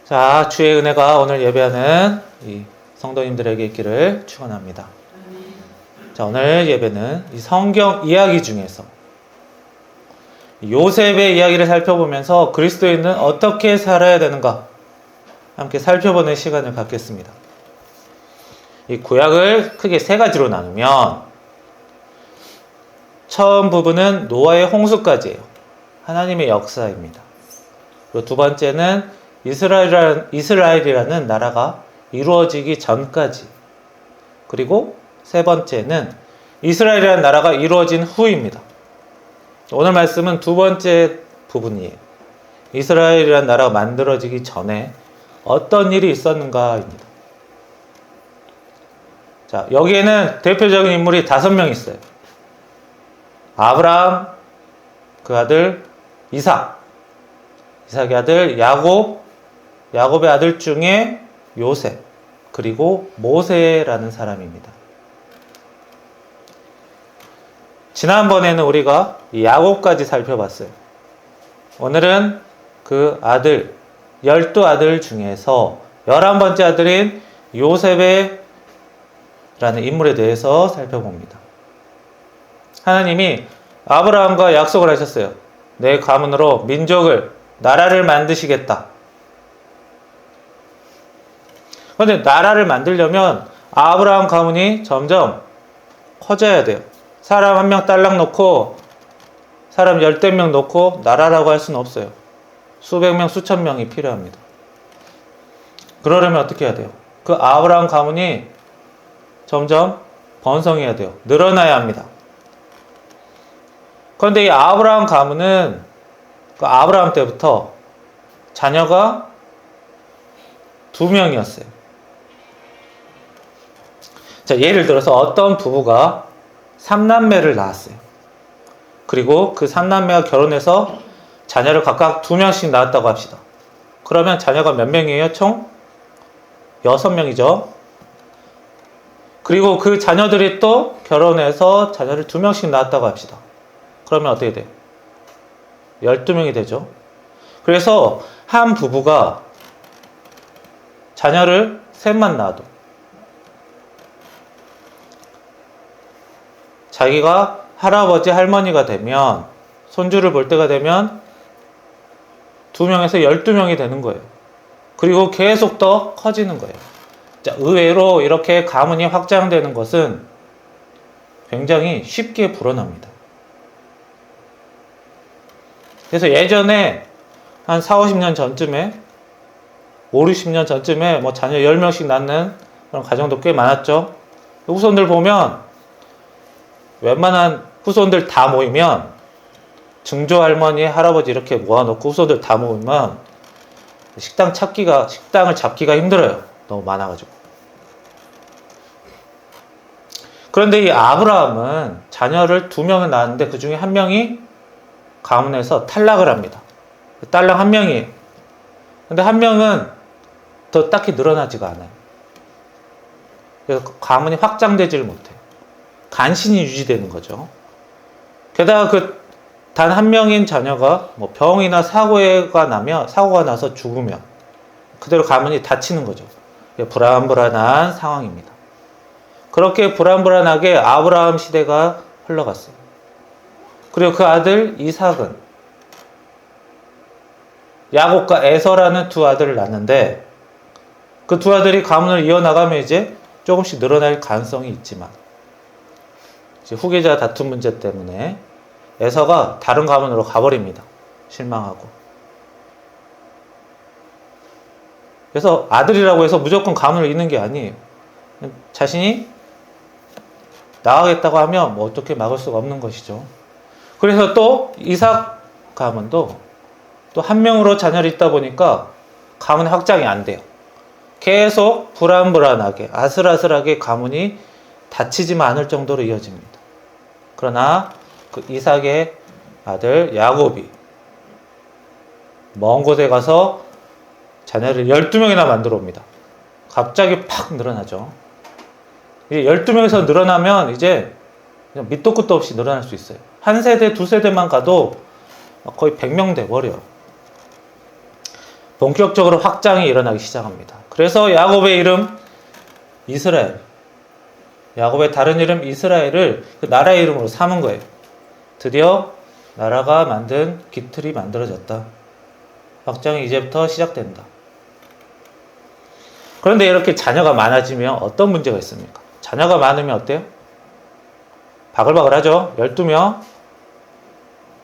자, 주의 은혜가 오늘 예배하는 이 성도님들에게 있기를 축원합니다. 자, 오늘 예배는 이 성경 이야기 중에서 요셉의 이야기를 살펴보면서 그리스도인은 어떻게 살아야 되는가 함께 살펴보는 시간을 갖겠습니다. 이 구약을 크게 세 가지로 나누면 처음 부분은 노아의 홍수까지예요. 하나님의 역사입니다. 그리고 두 번째는 이스라엘이라는 나라가 이루어지기 전까지, 그리고 세 번째는 이스라엘이라는 나라가 이루어진 후입니다. 오늘 말씀은 두 번째 부분이에요. 이스라엘이라는 나라가 만들어지기 전에 어떤 일이 있었는가입니다. 자, 여기에는 대표적인 인물이 5명 있어요. 아브라함, 그 아들 이삭, 이삭의 아들 야곱, 야곱의 아들 중에 요셉, 그리고 모세라는 사람입니다. 지난번에는 우리가 야곱까지 살펴봤어요. 오늘은 그 아들, 12아들 중에서 11번째 아들인 요셉의 라는 인물에 대해서 살펴봅니다. 하나님이 아브라함과 약속을 하셨어요. 내 가문으로 민족을, 나라를 만드시겠다. 그런데 나라를 만들려면 아브라함 가문이 점점 커져야 돼요. 사람 1명 딸랑 놓고 사람 10명 놓고 나라라고 할 수는 없어요. 수백 명, 수천 명이 필요합니다. 그러려면 어떻게 해야 돼요? 그 아브라함 가문이 점점 번성해야 돼요. 늘어나야 합니다. 그런데 이 아브라함 가문은 그 아브라함 때부터 자녀가 2명이었어요. 자, 예를 들어서 어떤 부부가 3남매를 낳았어요. 그리고 그 3남매가 결혼해서 자녀를 각각 2명씩 낳았다고 합시다. 그러면 자녀가 몇 명이에요? 총 6명이죠. 그리고 그 자녀들이 또 결혼해서 자녀를 2명씩 낳았다고 합시다. 그러면 어떻게 돼요? 12명이 되죠. 그래서 한 부부가 자녀를 셋만 낳아도 자기가 할아버지, 할머니가 되면, 손주를 볼 때가 되면 2명에서 12명이 되는 거예요. 그리고 계속 더 커지는 거예요. 자, 의외로 이렇게 가문이 확장되는 것은 굉장히 쉽게 불어납니다. 그래서 예전에 한 40, 50년 전쯤에 5, 60년 전쯤에 뭐 자녀 10명씩 낳는 그런 가정도 꽤 많았죠. 후손들 보면 웬만한 후손들 다 모이면 증조 할머니, 할아버지 이렇게 모아놓고 후손들 다 모이면 식당을 잡기가 힘들어요. 너무 많아가지고. 그런데 이 아브라함은 자녀를 2명을 낳았는데 그 중에 1명이 가문에서 탈락을 합니다. 딸랑 1명이에요. 근데 1명은 더 딱히 늘어나지가 않아요. 그래서 가문이 확장되지를 못해요. 간신히 유지되는 거죠. 게다가 그 단 1명인 자녀가 뭐 병이나 사고가 나서 죽으면 그대로 가문이 닫히는 거죠. 불안불안한 상황입니다. 그렇게 불안불안하게 아브라함 시대가 흘러갔어요. 그리고 그 아들 이삭은 야곱과 에서라는 2 아들을 낳는데 그 2 아들이 가문을 이어나가면 이제 조금씩 늘어날 가능성이 있지만 이제 후계자 다툼 문제 때문에 에서가 다른 가문으로 가버립니다. 실망하고. 그래서 아들이라고 해서 무조건 가문을 잇는 게 아니에요. 자신이 나가겠다고 하면 뭐 어떻게 막을 수가 없는 것이죠. 그래서 또 이삭 가문도 또 1명으로 자녀를 잇다 보니까 가문의 확장이 안 돼요. 계속 불안불안하게 아슬아슬하게 가문이 닫히지만 않을 정도로 이어집니다. 그러나 그 이삭의 아들 야곱이 먼 곳에 가서 자녀를 12명이나 만들어 옵니다. 갑자기 팍 늘어나죠. 이제 12명에서 늘어나면 이제 그냥 밑도 끝도 없이 늘어날 수 있어요. 한 세대, 2세대만 가도 거의 100명 돼버려요. 본격적으로 확장이 일어나기 시작합니다. 그래서 야곱의 이름 이스라엘, 야곱의 다른 이름 이스라엘을 그 나라의 이름으로 삼은 거예요. 드디어 나라가 만든 기틀이 만들어졌다. 확장이 이제부터 시작된다. 그런데 이렇게 자녀가 많아지면 어떤 문제가 있습니까? 자녀가 많으면 어때요? 바글바글하죠? 12명.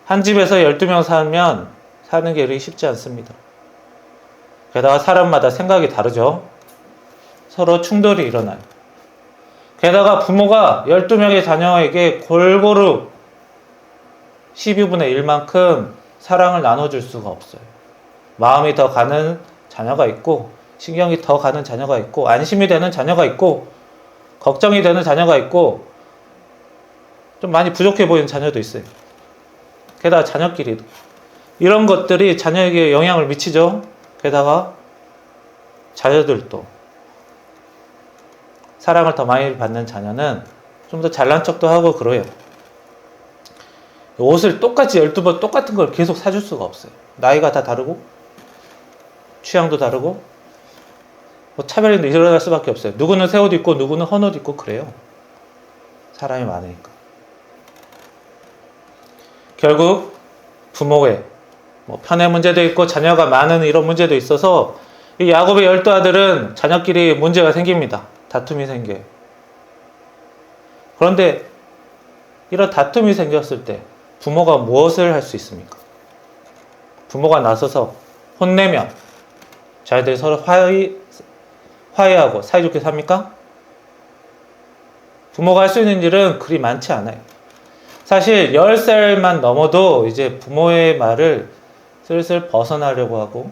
한 집에서 12명 살면 사는 게 이렇게 쉽지 않습니다. 게다가 사람마다 생각이 다르죠? 서로 충돌이 일어나요. 게다가 부모가 12명의 자녀에게 골고루 12분의 1만큼 사랑을 나눠줄 수가 없어요. 마음이 더 가는 자녀가 있고, 신경이 더 가는 자녀가 있고, 안심이 되는 자녀가 있고, 걱정이 되는 자녀가 있고, 좀 많이 부족해 보이는 자녀도 있어요. 게다가 자녀끼리도. 이런 것들이 자녀에게 영향을 미치죠. 게다가 자녀들도 사랑을 더 많이 받는 자녀는 좀 더 잘난 척도 하고 그래요. 옷을 똑같이 12번 똑같은 걸 계속 사줄 수가 없어요. 나이가 다 다르고 취향도 다르고 뭐 차별이 일어날 수밖에 없어요. 누구는 새 옷 입고 누구는 헌 옷 입고 그래요. 사람이 많으니까. 결국 부모의 뭐 편의 문제도 있고 자녀가 많은 이런 문제도 있어서 이 야곱의 12아들은 자녀끼리 문제가 생깁니다. 다툼이 생겨요. 그런데 이런 다툼이 생겼을 때 부모가 무엇을 할 수 있습니까? 부모가 나서서 혼내면 자녀들이 서로 화해하고 사이좋게 삽니까? 부모가 할 수 있는 일은 그리 많지 않아요. 사실 10살만 넘어도 이제 부모의 말을 슬슬 벗어나려고 하고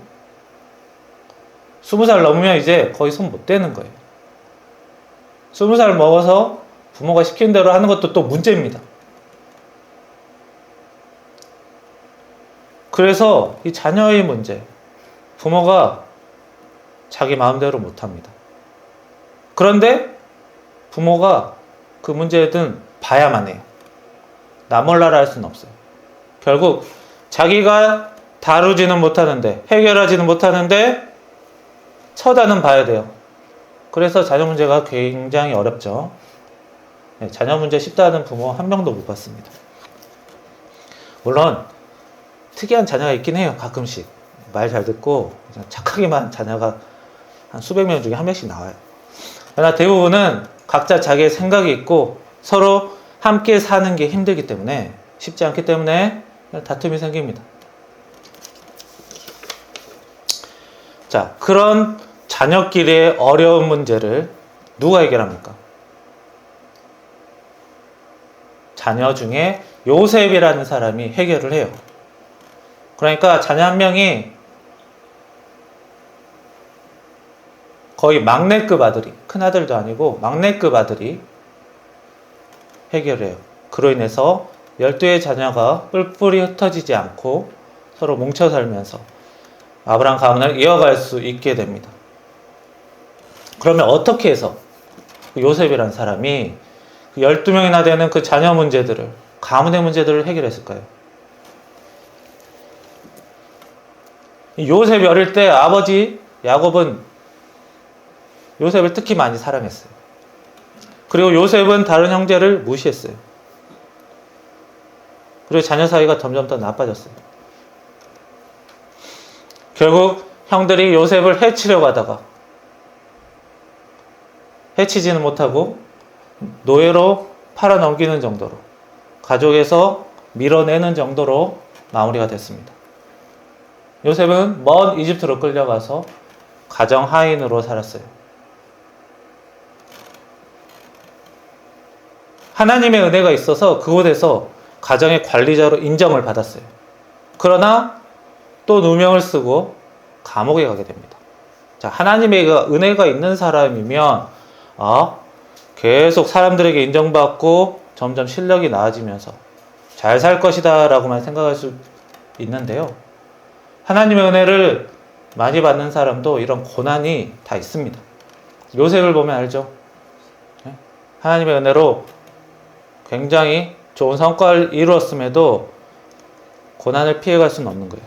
20살 넘으면 이제 거의 손 못 대는 거예요. 20살 먹어서 부모가 시킨 대로 하는 것도 또 문제입니다. 그래서 이 자녀의 문제, 부모가 자기 마음대로 못합니다. 그런데 부모가 그 문제든 봐야만 해요. 나 몰라라 할 수는 없어요. 결국 자기가 다루지는 못하는데, 해결하지는 못하는데 쳐다는 봐야 돼요. 그래서 자녀 문제가 굉장히 어렵죠. 네, 자녀 문제 쉽다는 부모 한 명도 못 봤습니다. 물론 특이한 자녀가 있긴 해요. 가끔씩 말 잘 듣고 착하게만 자녀가 한 수백 명 중에 한 명씩 나와요. 그러나 대부분은 각자 자기의 생각이 있고 서로 함께 사는 게 힘들기 때문에, 쉽지 않기 때문에 다툼이 생깁니다. 자, 그런 자녀끼리의 어려운 문제를 누가 해결합니까? 자녀 중에 요셉이라는 사람이 해결을 해요. 그러니까 자녀 한 명이 거의 막내급 아들이, 큰아들도 아니고 막내급 아들이 해결해요. 그로 인해서 12의 자녀가 뿔뿔이 흩어지지 않고 서로 뭉쳐 살면서 아브라함 가문을 이어갈 수 있게 됩니다. 그러면 어떻게 해서 요셉이라는 사람이 12명이나 되는 그 자녀 문제들을, 가문의 문제들을 해결했을까요? 요셉이 어릴 때 아버지 야곱은 요셉을 특히 많이 사랑했어요. 그리고 요셉은 다른 형제를 무시했어요. 그리고 자녀 사이가 점점 더 나빠졌어요. 결국 형들이 요셉을 해치려고 하다가 해치지는 못하고 노예로 팔아넘기는 정도로, 가족에서 밀어내는 정도로 마무리가 됐습니다. 요셉은 먼 이집트로 끌려가서 가정 하인으로 살았어요. 하나님의 은혜가 있어서 그곳에서 가정의 관리자로 인정을 받았어요. 그러나 또 누명을 쓰고 감옥에 가게 됩니다. 자, 하나님의 은혜가 있는 사람이면 계속 사람들에게 인정받고 점점 실력이 나아지면서 잘 살 것이다 라고만 생각할 수 있는데요. 하나님의 은혜를 많이 받는 사람도 이런 고난이 다 있습니다. 요셉을 보면 알죠? 하나님의 은혜로 굉장히 좋은 성과를 이루었음에도 고난을 피해갈 수는 없는 거예요.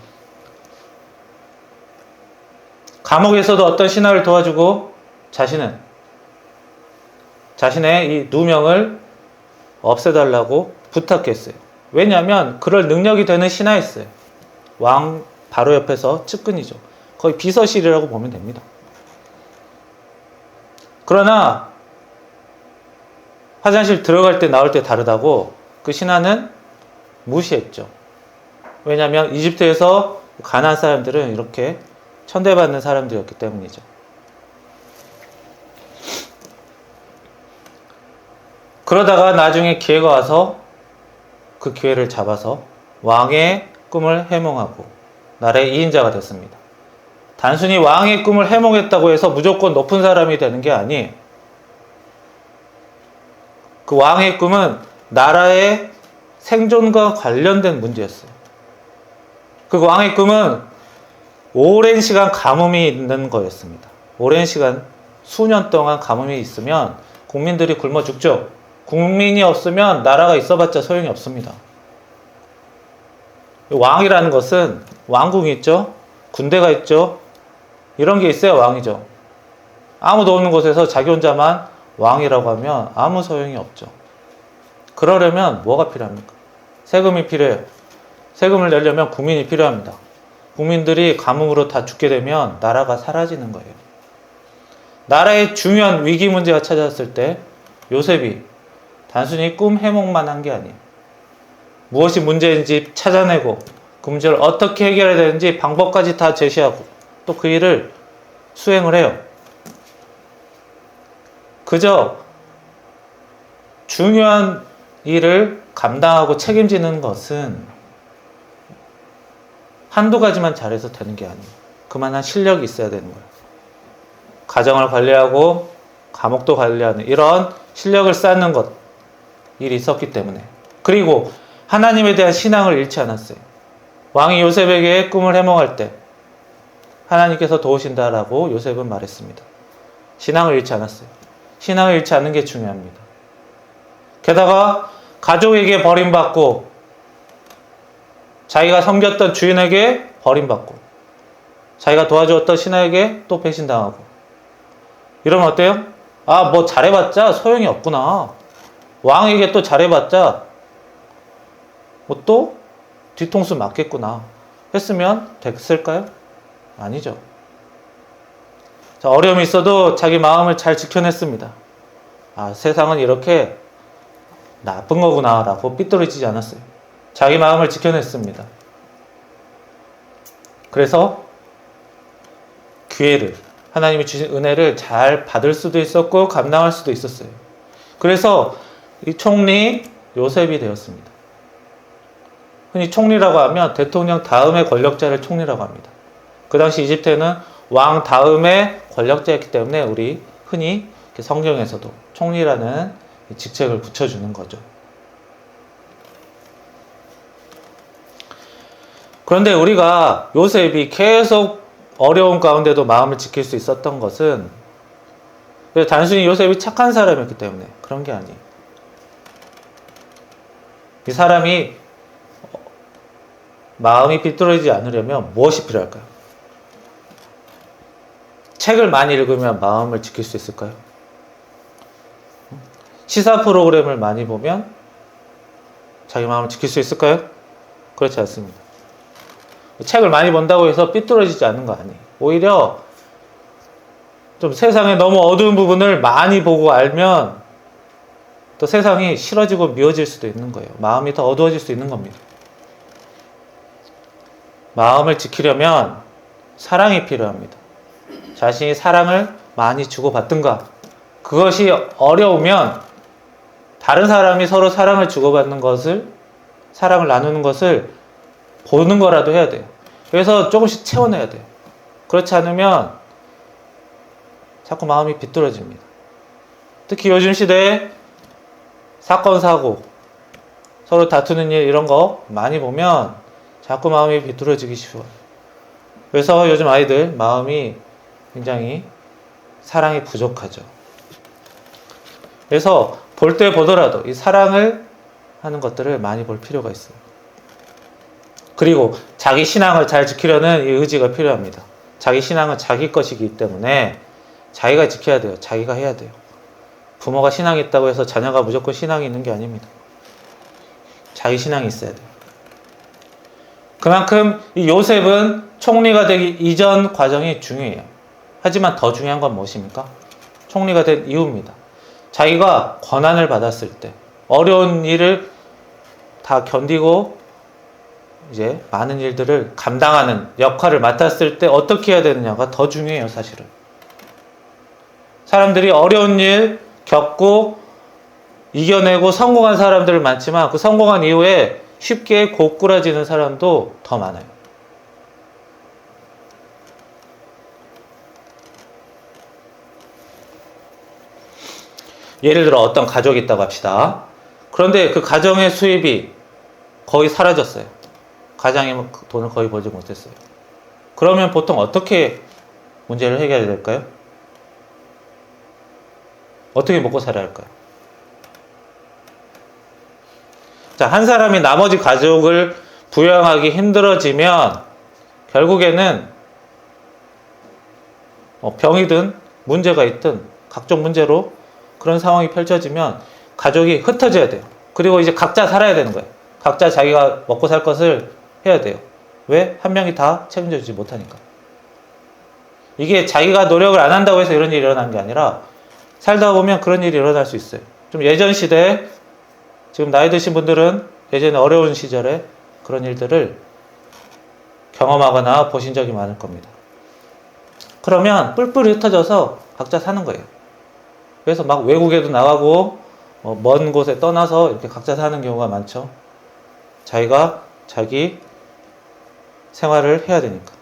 감옥에서도 어떤 신하를 도와주고 자신의 이 누명을 없애달라고 부탁했어요. 왜냐하면 그럴 능력이 되는 신하였어요. 왕 바로 옆에서 측근이죠. 거의 비서실이라고 보면 됩니다. 그러나 화장실 들어갈 때 나올 때 다르다고 그 신하는 무시했죠. 왜냐하면 이집트에서 가나안 사람들은 이렇게 천대받는 사람들이었기 때문이죠. 그러다가 나중에 기회가 와서 그 기회를 잡아서 왕의 꿈을 해몽하고 나라의 2인자가 됐습니다. 단순히 왕의 꿈을 해몽했다고 해서 무조건 높은 사람이 되는 게 아니에요. 그 왕의 꿈은 나라의 생존과 관련된 문제였어요. 그 왕의 꿈은 오랜 시간 가뭄이 있는 거였습니다. 오랜 시간 수년 동안 가뭄이 있으면 국민들이 굶어 죽죠. 국민이 없으면 나라가 있어봤자 소용이 없습니다. 왕이라는 것은 왕궁이 있죠. 군대가 있죠. 이런 게 있어야 왕이죠. 아무도 없는 곳에서 자기 혼자만 왕이라고 하면 아무 소용이 없죠. 그러려면 뭐가 필요합니까? 세금이 필요해요. 세금을 내려면 국민이 필요합니다. 국민들이 가뭄으로 다 죽게 되면 나라가 사라지는 거예요. 나라의 중요한 위기 문제가 찾아왔을 때 요셉이 단순히 꿈 해몽만 한 게 아니에요. 무엇이 문제인지 찾아내고 그 문제를 어떻게 해결해야 되는지 방법까지 다 제시하고 또 그 일을 수행을 해요. 그저 중요한 일을 감당하고 책임지는 것은 한두 가지만 잘해서 되는 게 아니에요. 그만한 실력이 있어야 되는 거예요. 가정을 관리하고 감옥도 관리하는 이런 실력을 쌓는 것, 일이 있었기 때문에. 그리고 하나님에 대한 신앙을 잃지 않았어요. 왕이 요셉에게 꿈을 해몽할 때 하나님께서 도우신다라고 요셉은 말했습니다. 신앙을 잃지 않았어요. 신앙을 잃지 않는 게 중요합니다. 게다가 가족에게 버림받고 자기가 섬겼던 주인에게 버림받고 자기가 도와주었던 신하에게 또 배신당하고 이러면 어때요? 아, 뭐 잘해봤자 소용이 없구나. 왕에게 또 잘해봤자 뭐 또 뒤통수 맞겠구나 했으면 됐을까요? 아니죠. 자, 어려움이 있어도 자기 마음을 잘 지켜냈습니다. 아, 세상은 이렇게 나쁜 거구나 라고 삐뚤어지지 않았어요. 자기 마음을 지켜냈습니다. 그래서 기회를, 하나님이 주신 은혜를 잘 받을 수도 있었고 감당할 수도 있었어요. 그래서 이 총리 요셉이 되었습니다. 흔히 총리라고 하면 대통령 다음의 권력자를 총리라고 합니다. 그 당시 이집트에는 왕 다음의 권력자였기 때문에 우리 흔히 성경에서도 총리라는 직책을 붙여주는 거죠. 그런데 우리가 요셉이 계속 어려운 가운데도 마음을 지킬 수 있었던 것은 단순히 요셉이 착한 사람이었기 때문에 그런 게 아니에요. 이 사람이 마음이 비뚤어지지 않으려면 무엇이 필요할까요? 책을 많이 읽으면 마음을 지킬 수 있을까요? 시사 프로그램을 많이 보면 자기 마음을 지킬 수 있을까요? 그렇지 않습니다. 책을 많이 본다고 해서 삐뚤어지지 않는 거 아니에요. 오히려 좀 세상의 너무 어두운 부분을 많이 보고 알면 또 세상이 싫어지고 미워질 수도 있는 거예요. 마음이 더 어두워질 수 있는 겁니다. 마음을 지키려면 사랑이 필요합니다. 자신이 사랑을 많이 주고받든가, 그것이 어려우면 다른 사람이 서로 사랑을 주고받는 것을, 사랑을 나누는 것을 보는 거라도 해야 돼요. 그래서 조금씩 채워내야 돼요. 그렇지 않으면 자꾸 마음이 비뚤어집니다. 특히 요즘 시대에 사건, 사고, 서로 다투는 일 이런 거 많이 보면 자꾸 마음이 비뚤어지기 쉬워요. 그래서 요즘 아이들 마음이 굉장히 사랑이 부족하죠. 그래서 볼 때 보더라도 이 사랑을 하는 것들을 많이 볼 필요가 있어요. 그리고 자기 신앙을 잘 지키려는 이 의지가 필요합니다. 자기 신앙은 자기 것이기 때문에 자기가 지켜야 돼요. 자기가 해야 돼요. 부모가 신앙이 있다고 해서 자녀가 무조건 신앙이 있는 게 아닙니다. 자기 신앙이 있어야 돼요. 그만큼 이 요셉은 총리가 되기 이전 과정이 중요해요. 하지만 더 중요한 건 무엇입니까? 총리가 된 이유입니다. 자기가 권한을 받았을 때 어려운 일을 다 견디고 이제 많은 일들을 감당하는 역할을 맡았을 때 어떻게 해야 되느냐가 더 중요해요, 사실은. 사람들이 어려운 일 겪고 이겨내고 성공한 사람들은 많지만 그 성공한 이후에 쉽게 고꾸라지는 사람도 더 많아요. 예를 들어 어떤 가족이 있다고 합시다. 그런데 그 가정의 수입이 거의 사라졌어요. 가장이 돈을 거의 벌지 못했어요. 그러면 보통 어떻게 문제를 해결해야 될까요? 어떻게 먹고 살아야 할까요? 자, 한 사람이 나머지 가족을 부양하기 힘들어지면 결국에는 병이든 문제가 있든 각종 문제로 그런 상황이 펼쳐지면 가족이 흩어져야 돼요. 그리고 이제 각자 살아야 되는 거예요. 각자 자기가 먹고 살 것을 해야 돼요. 왜? 한 명이 다 책임져 주지 못하니까. 이게 자기가 노력을 안 한다고 해서 이런 일이 일어난 게 아니라 살다 보면 그런 일이 일어날 수 있어요. 좀 예전 시대에 지금 나이 드신 분들은 예전에 어려운 시절에 그런 일들을 경험하거나 보신 적이 많을 겁니다. 그러면 뿔뿔이 흩어져서 각자 사는 거예요. 그래서 막 외국에도 나가고 먼 곳에 떠나서 이렇게 각자 사는 경우가 많죠. 자기가 자기 생활을 해야 되니까.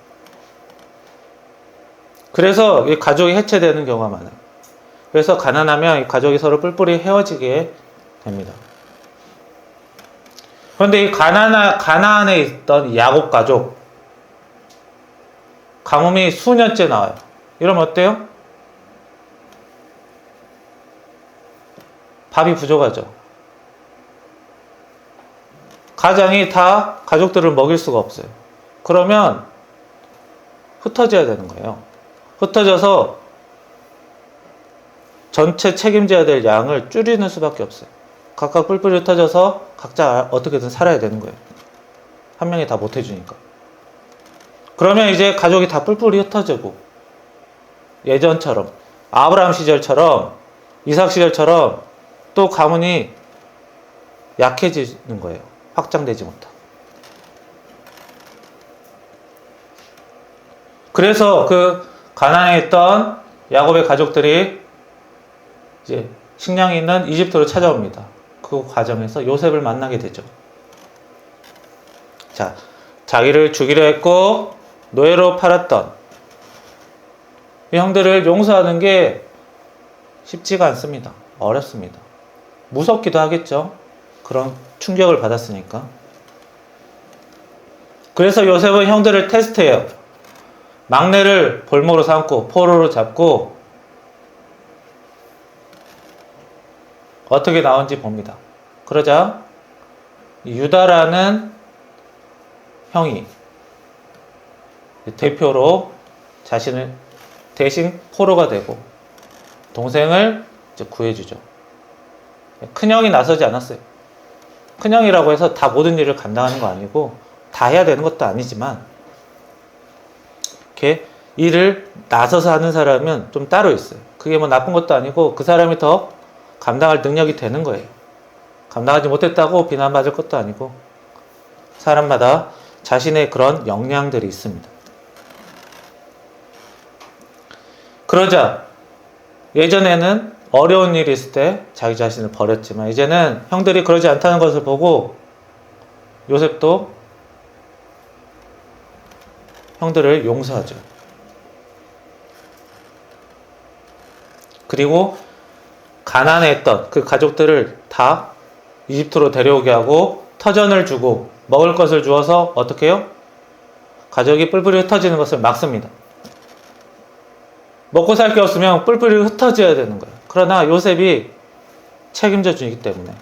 그래서 이 가족이 해체되는 경우가 많아요. 그래서 가난하면 이 가족이 서로 뿔뿔이 헤어지게 됩니다. 그런데 이 가나안에 있던 야곱 가족, 가뭄이 수년째 나와요. 이러면 어때요? 밥이 부족하죠. 가장이 다 가족들을 먹일 수가 없어요. 그러면 흩어져야 되는 거예요. 흩어져서 전체 책임져야 될 양을 줄이는 수밖에 없어요. 각각 뿔뿔이 흩어져서 각자 어떻게든 살아야 되는 거예요. 한 명이 다 못 해주니까. 그러면 이제 가족이 다 뿔뿔이 흩어지고 예전처럼 아브라함 시절처럼 이삭 시절처럼 또 가문이 약해지는 거예요. 확장되지 못하고. 그래서 그 가나안에 있던 야곱의 가족들이 이제 식량이 있는 이집트로 찾아옵니다. 그 과정에서 요셉을 만나게 되죠. 자, 자기를 죽이려 했고 노예로 팔았던 이 형들을 용서하는 게 쉽지가 않습니다. 어렵습니다. 무섭기도 하겠죠. 그런 충격을 받았으니까. 그래서 요셉은 형들을 테스트해요. 막내를 볼모로 삼고 포로로 잡고 어떻게 나온지 봅니다. 그러자 유다라는 형이 대표로 자신을 대신 포로가 되고 동생을 이제 구해주죠. 큰형이 나서지 않았어요. 큰형이라고 해서 다 모든 일을 감당하는 거 아니고 다 해야 되는 것도 아니지만 이렇게 일을 나서서 하는 사람은 좀 따로 있어요. 그게 뭐 나쁜 것도 아니고 그 사람이 더 감당할 능력이 되는 거예요. 감당하지 못했다고 비난받을 것도 아니고 사람마다 자신의 그런 역량들이 있습니다. 그러자 예전에는 어려운 일이 있을 때 자기 자신을 버렸지만 이제는 형들이 그러지 않다는 것을 보고 요셉도 형들을 용서하죠. 그리고 가난했던 그 가족들을 다 이집트로 데려오게 하고 터전을 주고 먹을 것을 주어서 어떻게 해요? 가족이 뿔뿔이 흩어지는 것을 막습니다. 먹고 살 게 없으면 뿔뿔이 흩어져야 되는 거예요. 그러나 요셉이 책임져 주기 때문에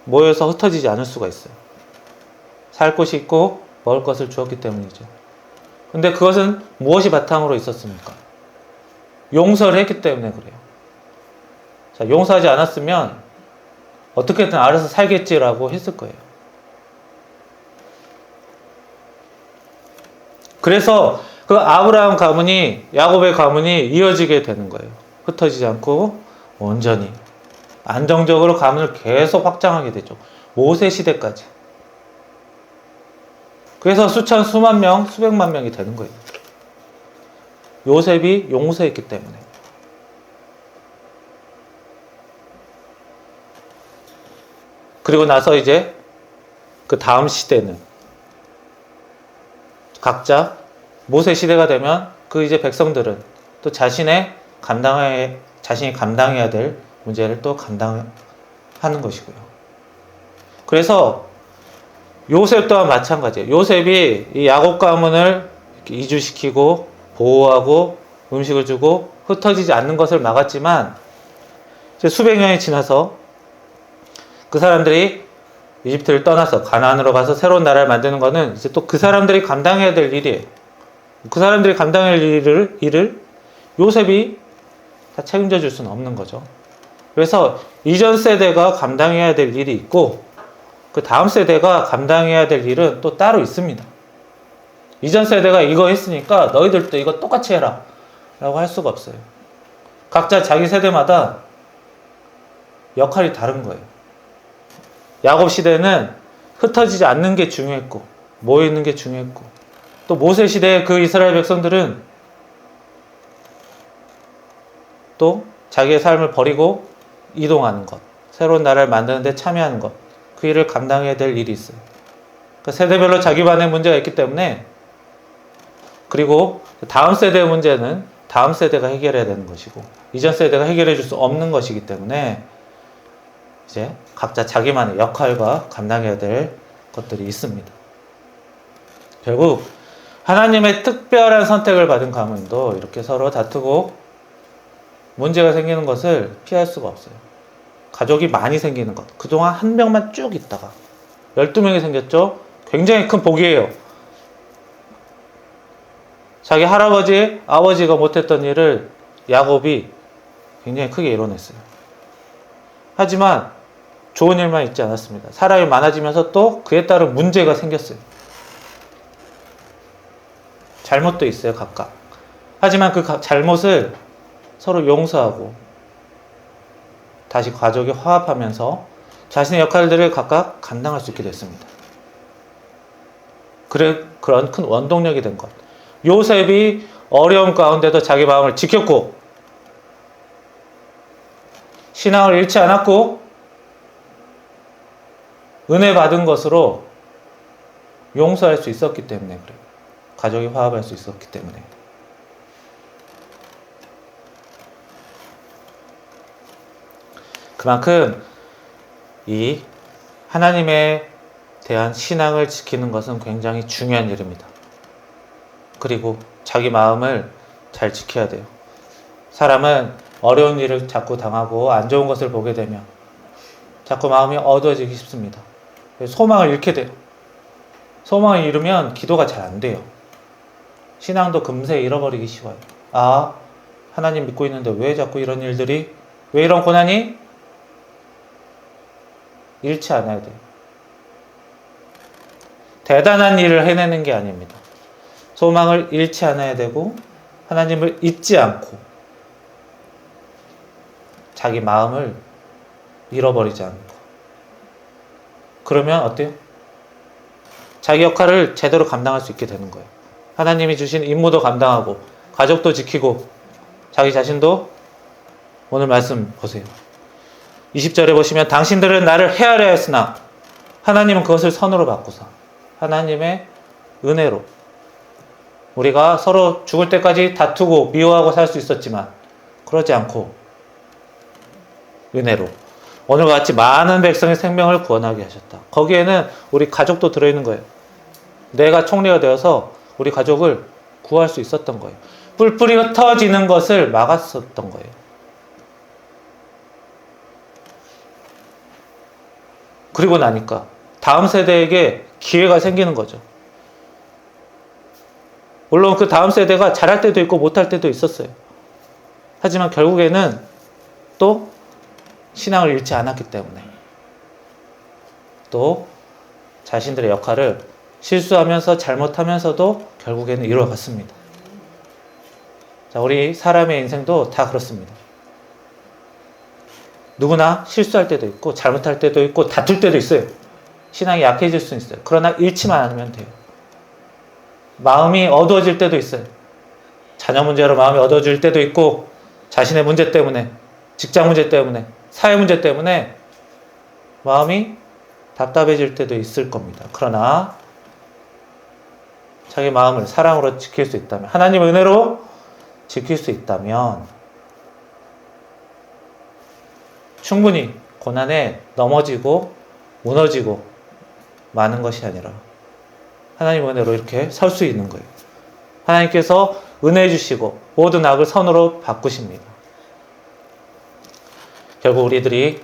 모여서 흩어지지 않을 수가 있어요. 살 곳이 있고 먹을 것을 주었기 때문이죠. 근데 그것은 무엇이 바탕으로 있었습니까? 용서를 했기 때문에 그래요. 자, 용서하지 않았으면 어떻게든 알아서 살겠지라고 했을 거예요. 그래서 그 아브라함 가문이, 야곱의 가문이 이어지게 되는 거예요. 흩어지지 않고 온전히 안정적으로 가문을 계속 확장하게 되죠. 모세 시대까지. 그래서 수천, 수만 명, 수백만 명이 되는 거예요. 요셉이 용서했기 때문에. 그리고 나서 이제 그 다음 시대는 각자 모세 시대가 되면 그 이제 백성들은 또 자신이 감당해야 될 문제를 또 감당하는 것이고요. 그래서 요셉 또한 마찬가지예요. 요셉이 이 야곱 가문을 이주시키고 보호하고 음식을 주고 흩어지지 않는 것을 막았지만 이제 수백 년이 지나서 그 사람들이 이집트를 떠나서 가나안으로 가서 새로운 나라를 만드는 것은 이제 또 그 사람들이 감당해야 될 일이에요. 그 사람들이 감당할 일을 요셉이 다 책임져 줄 수는 없는 거죠. 그래서 이전 세대가 감당해야 될 일이 있고 그 다음 세대가 감당해야 될 일은 또 따로 있습니다. 이전 세대가 이거 했으니까 너희들도 이거 똑같이 해라 라고 할 수가 없어요. 각자 자기 세대마다 역할이 다른 거예요. 야곱 시대는 흩어지지 않는 게 중요했고 모여 있는 게 중요했고 또 모세 시대의 그 이스라엘 백성들은 또 자기의 삶을 버리고 이동하는 것, 새로운 나라를 만드는 데 참여하는 것, 그 일을 감당해야 될 일이 있어요. 그러니까 세대별로 자기만의 문제가 있기 때문에 그리고 다음 세대의 문제는 다음 세대가 해결해야 되는 것이고 이전 세대가 해결해 줄 수 없는 것이기 때문에 이제 각자 자기만의 역할과 감당해야 될 것들이 있습니다. 결국 하나님의 특별한 선택을 받은 가문도 이렇게 서로 다투고 문제가 생기는 것을 피할 수가 없어요. 가족이 많이 생기는 것. 그동안 한 명만 쭉 있다가 12명이 생겼죠? 굉장히 큰 복이에요. 자기 할아버지, 아버지가 못했던 일을 야곱이 굉장히 크게 이뤄냈어요. 하지만 좋은 일만 있지 않았습니다. 사람이 많아지면서 또 그에 따른 문제가 생겼어요. 잘못도 있어요, 각각. 하지만 그 잘못을 서로 용서하고 다시 가족이 화합하면서 자신의 역할들을 각각 감당할 수 있게 됐습니다. 그런 큰 원동력이 된 것. 요셉이 어려움 가운데도 자기 마음을 지켰고 신앙을 잃지 않았고 은혜 받은 것으로 용서할 수 있었기 때문에 그래요. 가족이 화합할 수 있었기 때문에. 그만큼 이 하나님에 대한 신앙을 지키는 것은 굉장히 중요한 일입니다. 그리고 자기 마음을 잘 지켜야 돼요. 사람은 어려운 일을 자꾸 당하고 안 좋은 것을 보게 되면 자꾸 마음이 어두워지기 쉽습니다. 소망을 잃게 돼요. 소망을 잃으면 기도가 잘 안 돼요. 신앙도 금세 잃어버리기 쉬워요. 아, 하나님 믿고 있는데 왜 자꾸 이런 일들이, 왜 이런 고난이? 잃지 않아야 돼요. 대단한 일을 해내는 게 아닙니다. 소망을 잃지 않아야 되고 하나님을 잊지 않고 자기 마음을 잃어버리지 않고 그러면 어때요? 자기 역할을 제대로 감당할 수 있게 되는 거예요. 하나님이 주신 임무도 감당하고 가족도 지키고 자기 자신도 오늘 말씀 보세요. 20절에 보시면 당신들은 나를 헤아려 했으나 하나님은 그것을 선으로 바꾸사 하나님의 은혜로 우리가 서로 죽을 때까지 다투고 미워하고 살 수 있었지만 그러지 않고 은혜로 오늘과 같이 많은 백성의 생명을 구원하게 하셨다. 거기에는 우리 가족도 들어있는 거예요. 내가 총리가 되어서 우리 가족을 구할 수 있었던 거예요. 뿔뿔이 흩어지는 것을 막았었던 거예요. 그리고 나니까 다음 세대에게 기회가 생기는 거죠. 물론 그 다음 세대가 잘할 때도 있고 못할 때도 있었어요. 하지만 결국에는 또 신앙을 잃지 않았기 때문에 또 자신들의 역할을 실수하면서 잘못하면서도 결국에는 이루어갔습니다. 자, 우리 사람의 인생도 다 그렇습니다. 누구나 실수할 때도 있고 잘못할 때도 있고 다툴 때도 있어요. 신앙이 약해질 수 있어요. 그러나 잃지만 않으면 돼요. 마음이 어두워질 때도 있어요. 자녀 문제로 마음이 어두워질 때도 있고 자신의 문제 때문에, 직장 문제 때문에, 사회 문제 때문에 마음이 답답해질 때도 있을 겁니다. 그러나 자기 마음을 사랑으로 지킬 수 있다면, 하나님의 은혜로 지킬 수 있다면 충분히 고난에 넘어지고 무너지고 마는 것이 아니라 하나님의 은혜로 이렇게 설 수 있는 거예요. 하나님께서 은혜 주시고 모든 악을 선으로 바꾸십니다. 결국 우리들이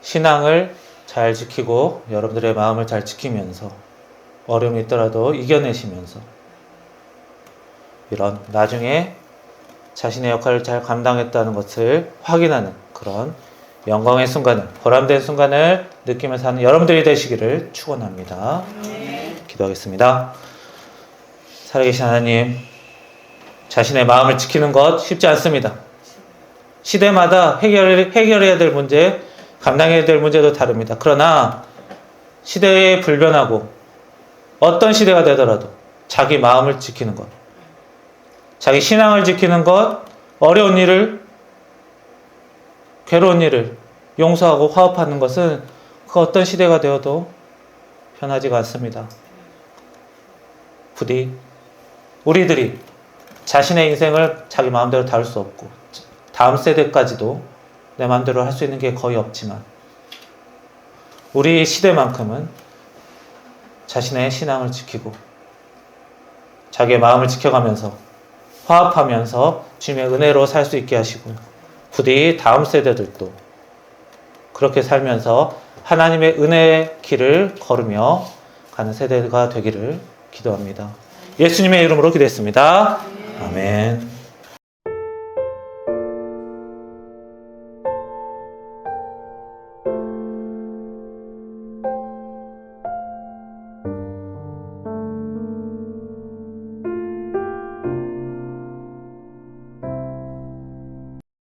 신앙을 잘 지키고 여러분들의 마음을 잘 지키면서 어려움이 있더라도 이겨내시면서 이런 나중에 자신의 역할을 잘 감당했다는 것을 확인하는 그런 영광의 순간을, 보람된 순간을 느끼면서 하는 여러분들이 되시기를 축원합니다. 기도하겠습니다. 살아계신 하나님, 자신의 마음을 지키는 것 쉽지 않습니다. 시대마다 해결해야 될 문제, 감당해야 될 문제도 다릅니다. 그러나 시대에 불변하고 어떤 시대가 되더라도 자기 마음을 지키는 것, 자기 신앙을 지키는 것, 어려운 일을, 괴로운 일을 용서하고 화합하는 것은 그 어떤 시대가 되어도 편하지가 않습니다. 부디 우리들이 자신의 인생을 자기 마음대로 다룰 수 없고 다음 세대까지도 내 마음대로 할 수 있는 게 거의 없지만 우리 시대만큼은 자신의 신앙을 지키고 자기의 마음을 지켜가면서 화합하면서 주님의 은혜로 살 수 있게 하시고 부디 다음 세대들도 그렇게 살면서 하나님의 은혜의 길을 걸으며 가는 세대가 되기를 기도합니다. 예수님의 이름으로 기도했습니다. 아멘.